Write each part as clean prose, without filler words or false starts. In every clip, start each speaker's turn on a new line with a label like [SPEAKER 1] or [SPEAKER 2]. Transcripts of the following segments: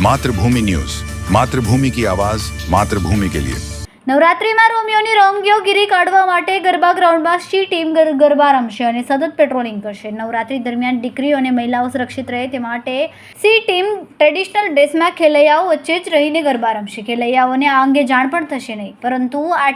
[SPEAKER 1] मातृभूमि न्यूज, मातृभूमि की आवाज, मातृभूमि के लिए।
[SPEAKER 2] નવરાત્રિમાં રોમિયોની રંગીઓગીરી કાઢવા માટે ગરબા ગ્રાઉન્ડમાં સી ટીમ ગરબા રમશે અને સતત પેટ્રોલિંગ કરશે. નવરાત્રિ દરમિયાન દીકરીઓ અને મહિલાઓ સુરક્ષિત રહે તે માટે સી ટીમ ટ્રેડિશનલ ડ્રેસમાં ખેલૈયાઓ વચ્ચે જ રહીને ગરબા રમશે. ખેલૈયાઓને આ અંગે જાણ પણ થશે નહીં, પરંતુ આ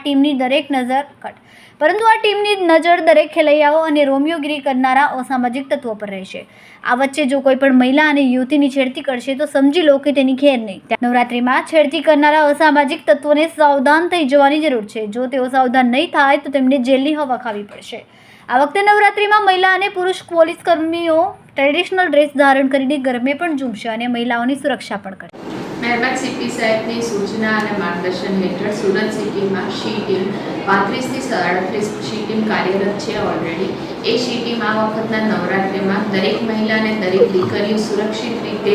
[SPEAKER 2] ટીમની નજર દરેક ખેલૈયાઓ અને રોમિયોગીરી કરનારા અસામાજિક તત્વો પર રહેશે. આ વચ્ચે જો કોઈ પણ મહિલા અને યુવતીની છેડતી કરશે તો સમજી લો કે તેની ખેર નહીં. નવરાત્રિમાં છેડતી કરનારા અસામાજિક તત્વોને સાવધાન થઈ જવાની જરૂર છે. જો તેઓ સાવધાન નહીં થાય તો તેમને જેલની હવા ખાવી પડશે. આ વખતે નવરાત્રિમાં મહિલા અને પુરુષ પોલીસ કર્મીઓ ટ્રેડિશનલ ડ્રેસ ધારણ કરીને ગરબે પણ ઝૂમશે અને મહિલાઓની સુરક્ષા પણ કરશે.
[SPEAKER 3] મહેરબાન સીપી સાહેબની સૂચના અને માર્ગદર્શન હેઠળ સુરત સિટીમાં શી ટીમ 35 થી 37 શી ટીમ કાર્યરત છે ઓલરેડી. એ શી ટીમ આ વખતના નવરાત્રિમાં દરેક મહિલા અને દરેક દીકરીઓ સુરક્ષિત રીતે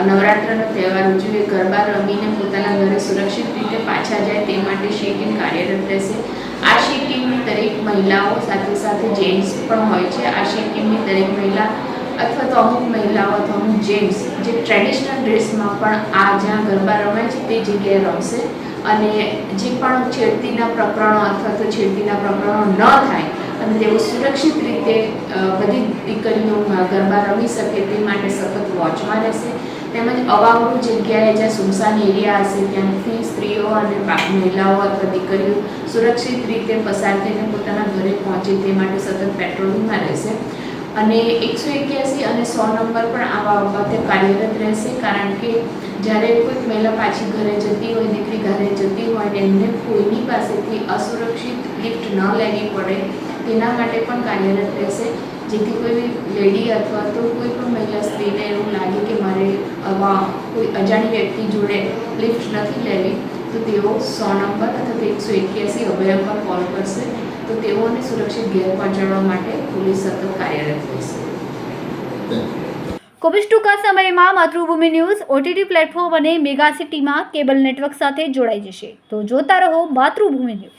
[SPEAKER 3] નવરાત્રનો તહેવાર ઉજવે, ગરબા રમીને પોતાના ઘરે સુરક્ષિત રીતે પાછા જાય તે માટે શી ટીમ કાર્યરત રહેશે. આ શી ટીમની દરેક મહિલાઓ સાથે સાથે જેન્ટ્સ પણ હોય છે. આ શી ટીમની દરેક મહિલા અથવા તો અમુક મહિલાઓ અથવા અમુક જેન્ટ્સ જે ટ્રેડિશનલ ડ્રેસમાં પણ આ જ્યાં ગરબા રમાય છે તે જગ્યાએ રમશે અને જે પણ છેડતીના પ્રકરણો અથવા તો છેડતીના પ્રકરણો ન થાય અને તેઓ સુરક્ષિત રીતે બધી દીકરીઓ ગરબા રમી શકે તે માટે સતત વોચમાં રહેશે. તેમજ અવાવરૂ જગ્યાએ જ્યાં સુમસાન એરિયા હશે ત્યાંથી સ્ત્રીઓ અને મહિલાઓ અથવા દીકરીઓ સુરક્ષિત રીતે પસાર થઈને પોતાના ઘરે પહોંચે તે માટે સતત પેટ્રોલિંગમાં રહેશે. અને 181 અને 100 નંબર પણ આવા વખતે કાર્યરત રહેશે, કારણ કે જ્યારે કોઈક મહિલા પાછી ઘરે જતી હોય, દીકરી ઘરે જતી હોય ને એમને કોઈની પાસેથી અસુરક્ષિત લિફ્ટ ન લેવી પડે તેના માટે પણ કાર્યરત રહેશે. જેથી કોઈ લેડી અથવા તો કોઈ પણ મહિલા સ્ત્રીને એવું લાગે કે મારે કોઈ અજાણી વ્યક્તિ જોડે લિફ્ટ નથી લેવી તો તેઓ 100 નંબર અથવા 181 અભય પર કોલ કરશે તો તેઓને સુરક્ષિત ઘેર પહોંચાડવા માટે પોલીસ સતત કાર્યરત રહેશે.
[SPEAKER 2] ખૂબ જ ટૂંકા સમયમાં માતૃભૂમિ ન્યૂઝ OTT પ્લેટફોર્મ અને મેગા સિટીમાં કેબલ નેટવર્ક સાથે જોડાઈ જશે. તો જોતા રહો માતૃભૂમિ ન્યૂઝ.